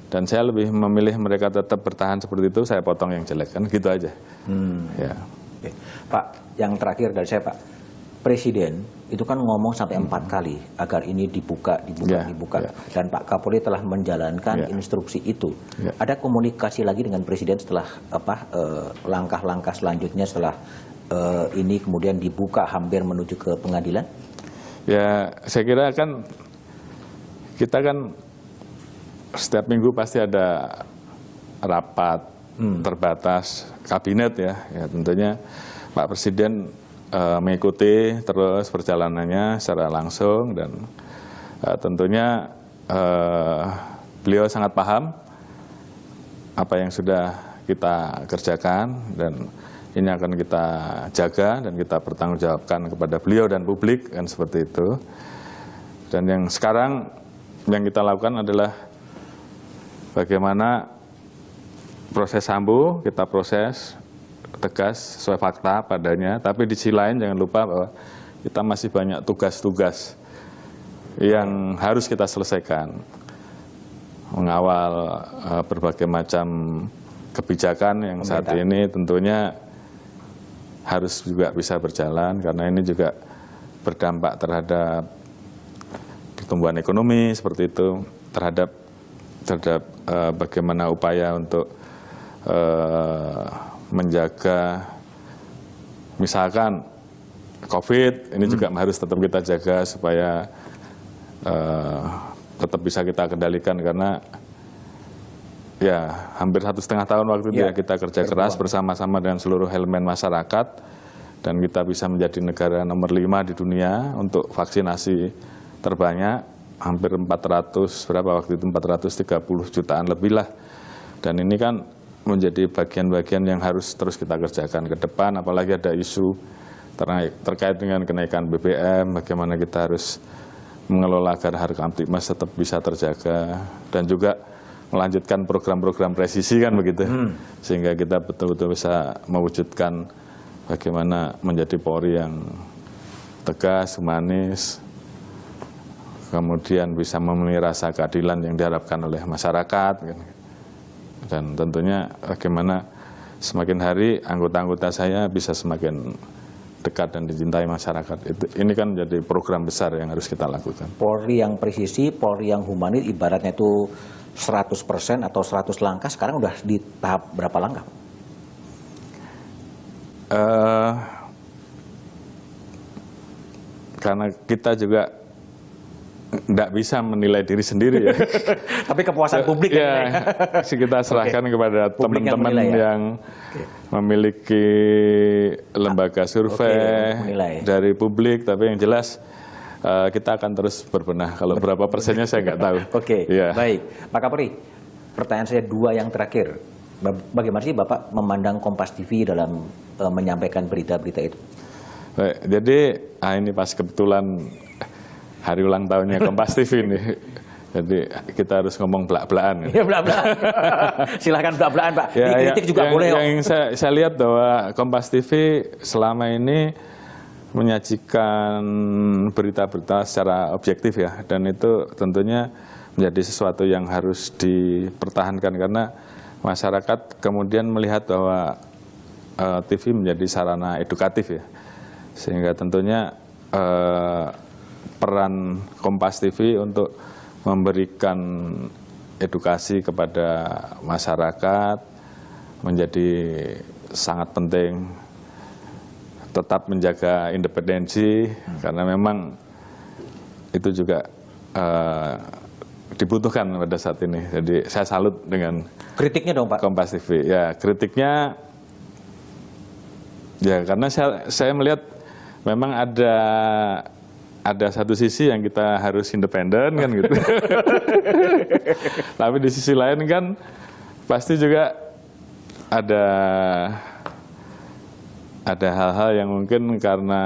Dan saya lebih memilih mereka tetap bertahan seperti itu, saya potong yang jelek, kan gitu aja. Ya. Pak, yang terakhir dari saya, Pak, Presiden itu kan ngomong sampai 4 kali agar ini dibuka. Dan Pak Kapolri telah menjalankan instruksi itu. Ada komunikasi lagi dengan Presiden setelah langkah-langkah selanjutnya setelah ini kemudian dibuka hampir menuju ke pengadilan? Ya, saya kira kan kita kan setiap minggu pasti ada rapat terbatas kabinet ya. Ya tentunya Pak Presiden mengikuti terus perjalanannya secara langsung dan tentunya beliau sangat paham apa yang sudah kita kerjakan dan ini akan kita jaga dan kita pertanggungjawabkan kepada beliau dan publik, kan seperti itu. Dan yang sekarang yang kita lakukan adalah bagaimana proses Sambo kita proses tegas sesuai fakta padanya, tapi di sisi lain jangan lupa bahwa kita masih banyak tugas-tugas yang harus kita selesaikan. Mengawal berbagai macam kebijakan yang saat ini tentunya harus juga bisa berjalan karena ini juga berdampak terhadap pertumbuhan ekonomi seperti itu, terhadap bagaimana upaya untuk menjaga misalkan COVID ini juga harus tetap kita jaga supaya tetap bisa kita kendalikan karena ya hampir 1,5 tahun waktu itu ya kita kerja keras bersama-sama dengan seluruh elemen masyarakat dan kita bisa menjadi negara nomor 5 di dunia untuk vaksinasi terbanyak, hampir 430 jutaan lebih lah. Dan ini kan menjadi bagian-bagian yang harus terus kita kerjakan ke depan, apalagi ada isu terkait dengan kenaikan BBM, bagaimana kita harus mengelola agar harga Kamtipmas tetap bisa terjaga dan juga melanjutkan program-program presisi kan begitu, sehingga kita betul-betul bisa mewujudkan bagaimana menjadi Polri yang tegas, humanis, kemudian bisa memenuhi rasa keadilan yang diharapkan oleh masyarakat, dan tentunya bagaimana semakin hari anggota-anggota saya bisa semakin dekat dan dicintai masyarakat. Ini kan menjadi program besar yang harus kita lakukan. Polri yang presisi, Polri yang humanis, ibaratnya itu 100% atau 100 langkah, sekarang udah di tahap berapa langkah? Karena kita juga tidak bisa menilai diri sendiri ya. Tapi kepuasan publik ya, kita serahkan kepada teman-teman yang memiliki lembaga survei dari publik, tapi yang jelas kita akan terus berbenah. Kalau berapa persennya saya nggak tahu. Baik. Pak Kapolri, pertanyaan saya 2 yang terakhir. Bagaimana sih Bapak memandang Kompas TV dalam menyampaikan berita-berita itu? Baik, jadi ini pas kebetulan hari ulang tahunnya Kompas TV ini. Jadi kita harus ngomong belak-belakan. Iya, belak-belakan. Silahkan belak-belakan, Pak. Dikritik juga boleh. Yang saya lihat bahwa Kompas TV selama ini menyajikan berita-berita secara objektif ya, dan itu tentunya menjadi sesuatu yang harus dipertahankan karena masyarakat kemudian melihat bahwa TV menjadi sarana edukatif ya, sehingga tentunya peran Kompas TV untuk memberikan edukasi kepada masyarakat menjadi sangat penting. Tetap menjaga independensi karena memang itu juga dibutuhkan pada saat ini. Jadi saya salut dengan kritiknya dong Pak. Kompas TV. Ya, kritiknya ya karena saya melihat memang ada satu sisi yang kita harus independen kan gitu. Tapi di sisi lain kan pasti juga ada hal-hal yang mungkin karena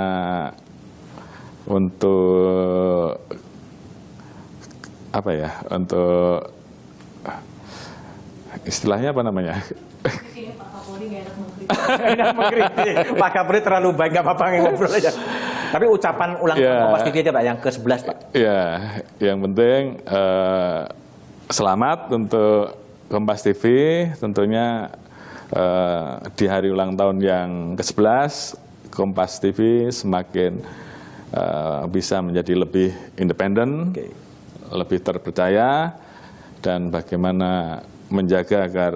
untuk apa ya, untuk istilahnya apa namanya? Enak mengkritik. Pak Kapolri terlalu baik, nggak apa-apa ngobrol aja. Tapi ucapan ulang tahun Kompas TV aja Pak, yang ke-11 Pak. Ya, yang penting selamat untuk Kompas TV, tentunya di hari ulang tahun yang ke-11, Kompas TV semakin bisa menjadi lebih independen, lebih terpercaya, dan bagaimana menjaga agar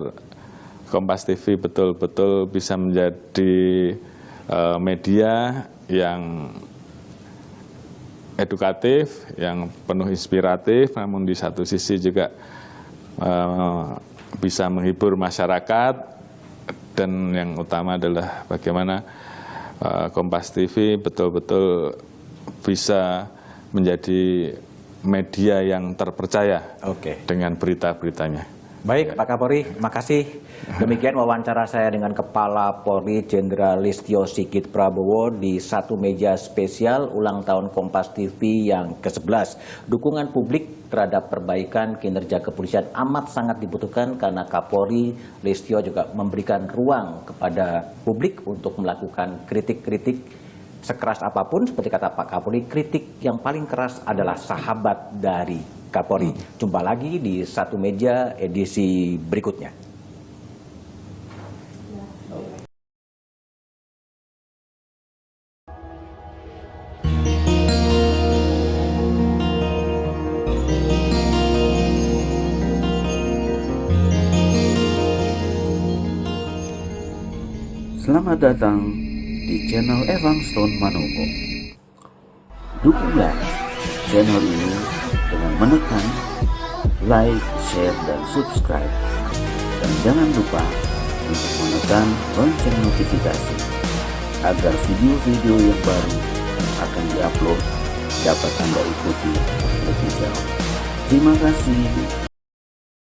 Kompas TV betul-betul bisa menjadi media yang edukatif, yang penuh inspiratif, namun di satu sisi juga bisa menghibur masyarakat, dan yang utama adalah bagaimana Kompas TV betul-betul bisa menjadi media yang terpercaya dengan berita-beritanya. Baik Pak Kapolri, makasih. Demikian wawancara saya dengan Kepala Polri Jenderal Listio Sigit Prabowo di satu meja spesial ulang tahun Kompas TV yang ke-11. Dukungan publik terhadap perbaikan kinerja kepolisian amat sangat dibutuhkan karena Kapolri Listio juga memberikan ruang kepada publik untuk melakukan kritik-kritik sekeras apapun. Seperti kata Pak Kapolri, kritik yang paling keras adalah sahabat dari Kapolri. Jumpa lagi di satu meja edisi berikutnya. Selamat datang di channel Evang Stone Manopo. Dukunglah channel ini dengan menekan like, share, dan subscribe. Dan jangan lupa untuk menekan lonceng notifikasi agar video-video yang baru akan diupload dapat Anda ikuti lebih jauh. Terima kasih.